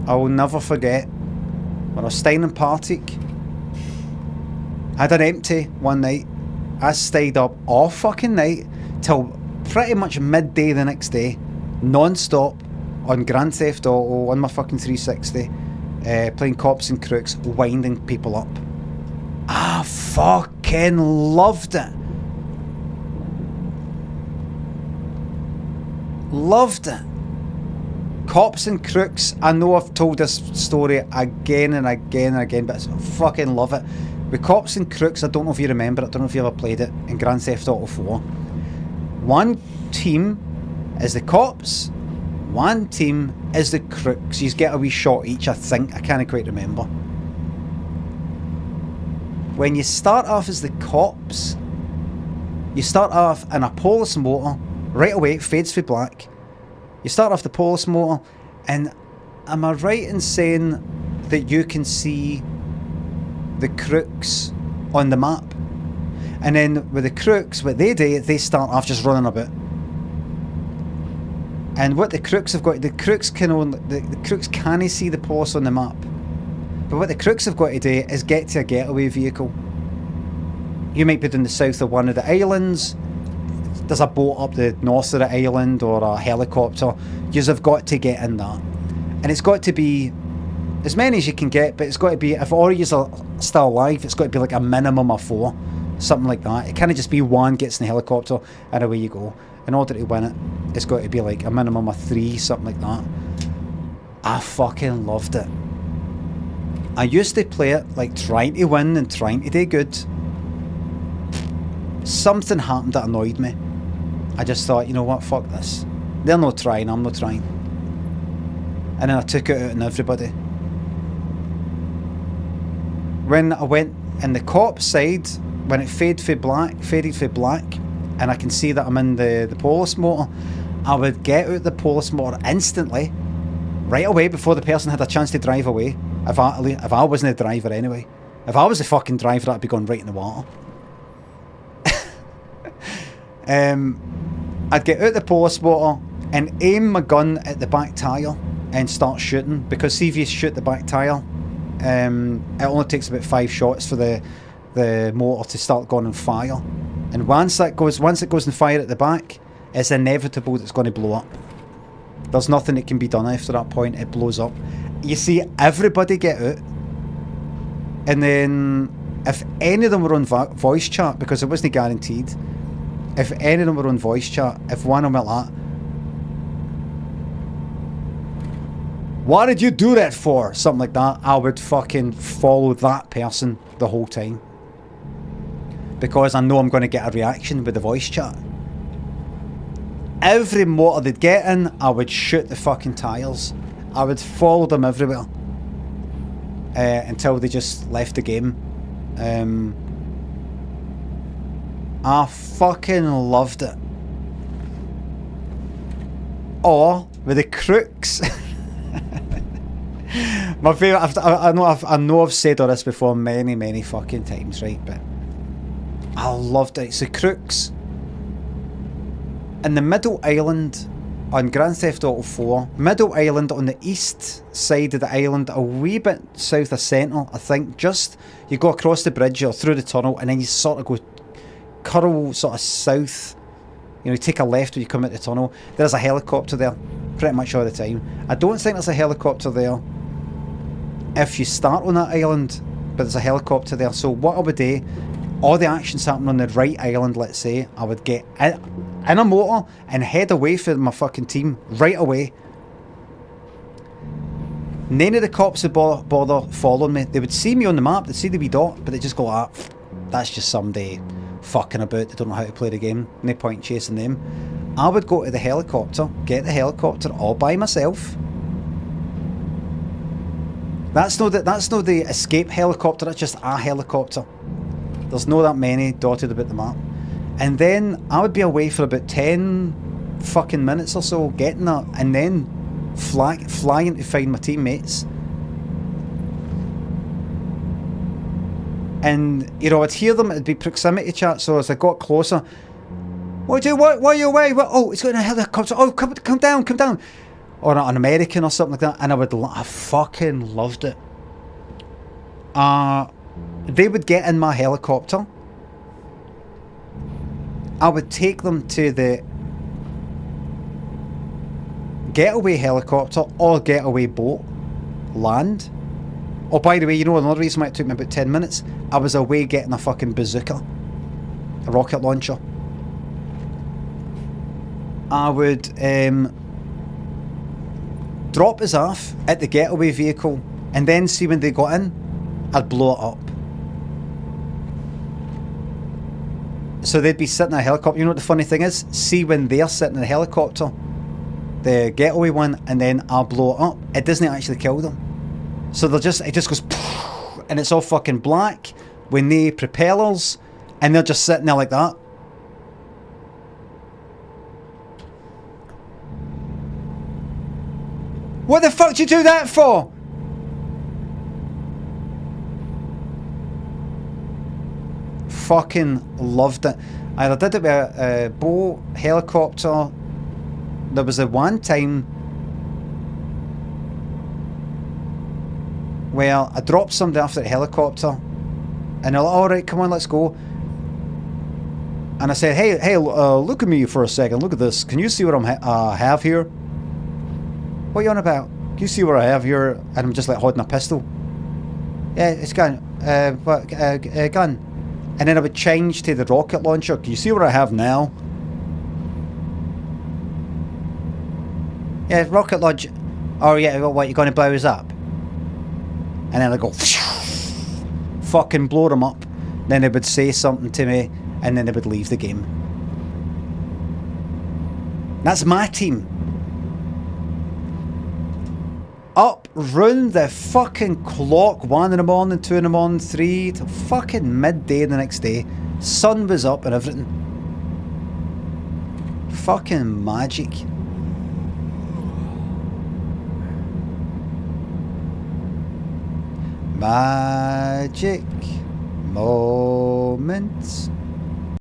I will never forget when I was staying in Partick. I had an empty one night. I stayed up all fucking night till pretty much midday the next day, non-stop, on Grand Theft Auto, on my fucking 360, playing Cops and Crooks, winding people up. I fucking loved it. Loved it. Cops and Crooks, I know I've told this story again and again and again, but I fucking love it. With Cops and Crooks, I don't know if you remember it, I don't know if you ever played it, in Grand Theft Auto 4. One team is the cops, one team is the crooks. You get a wee shot each, I think, I can't quite remember. When you start off as the cops, you start off in a police motor, right away it fades for black. You start off the police motor, and am I right in saying that you can see the crooks on the map? And then with the crooks, what they do, they start off just running about. And what the crooks have got, the crooks can't see the police on the map. But what the crooks have got to do is get to a getaway vehicle. You might be doing the south of one of the islands. There's a boat up the north of the island or a helicopter. Yous have got to get in that. And it's got to be as many as you can get, but it's got to be, if all of yous are still alive, it's got to be like a minimum of 4. Something like that. It can't just be one gets in the helicopter and away you go. In order to win it, it's got to be like a minimum of 3, something like that. I fucking loved it. I used to play it like trying to win and trying to do good. Something happened that annoyed me. I just thought, you know what, fuck this. They're not trying, I'm not trying. And then I took it out on everybody. When I went in the cop side, when it faded for black, and I can see that I'm in the police motor, I would get out the police motor instantly, right away, before the person had a chance to drive away. If I wasn't the driver anyway. If I was the fucking driver, I'd be going right in the water. I'd get out the police motor and aim my gun at the back tyre and start shooting, because see if you shoot the back tyre, it only takes about 5 shots for the motor to start going on fire, and once it goes on fire at the back, it's inevitable that it's going to blow up. There's nothing that can be done after that point. It blows up. You see everybody get out, and then if any of them were on voice chat, because it wasn't guaranteed, if any of them were on voice chat, if one of them went like, "What did you do that for?" something like that, I would fucking follow that person the whole time, because I know I'm going to get a reaction with the voice chat. Every motor they'd get in, I would shoot the fucking tyres. I would follow them everywhere until they just left the game. I fucking loved it. Or with the crooks. My favourite, I know I've said all this before many fucking times, right? But I loved it. It's the crooks in the middle island on Grand Theft Auto 4. Middle island on the east side of the island, a wee bit south of Central, I think. Just, you go across the bridge or through the tunnel, and then you sort of go curl sort of south. You know, you take a left when you come out the tunnel. There's a helicopter there pretty much all the time. I don't think there's a helicopter there if you start on that island, but there's a helicopter there. So what I would do, all the action's happening on the right island, let's say, I would get in a motor and head away from my fucking team right away. None of the cops would bother following me. They would see me on the map, they'd see the wee dot, but they'd just go, "Ah, that's just somebody fucking about, they don't know how to play the game, no point chasing them." I would go to the helicopter, get the helicopter all by myself. That's no the escape helicopter, that's just a helicopter. There's no that many dotted about the map. And then I would be away for about 10 fucking minutes or so getting that, and then flying to find my teammates. And, you know, I'd hear them, it'd be proximity chat, so as I got closer, why are you away? Oh, it's going to a helicopter. Oh, come down. or an American or something like that, and I fucking loved it. They would get in my helicopter. I would take them to the getaway helicopter or getaway boat, land. Oh, by the way, you know another reason why it took me about 10 minutes? I was away getting a fucking bazooka, a rocket launcher. I would drop us off at the getaway vehicle, and then see when they got in, I'd blow it up. So they'd be sitting in a helicopter. You know what the funny thing is? See when they're sitting in a helicopter, the getaway one, and then I'll blow it up. It doesn't actually kill them. So it just goes, and it's all fucking black with no propellers, and they're just sitting there like that. What the fuck did you do that for? Fucking loved it. I did it with a boat, helicopter. There was a one time where I dropped somebody after the helicopter, and they're like, alright, come on, let's go. And I said, hey, look at me for a second, look at this. Can you see what I have here? What are you on about? Can you see what I have here? And I'm just like holding a pistol. Yeah, it's gun. Gun. And then I would change to the rocket launcher. Can you see what I have now? Yeah, rocket launcher. Oh yeah, what, you're going to blow us up? And then I go, fucking blow them up. Then they would say something to me, and then they would leave the game. That's my team. Up round the fucking clock, 1 in the morning, 2 in the morning, 3 till fucking midday the next day. Sun was up and everything. Fucking magic. Magic moments.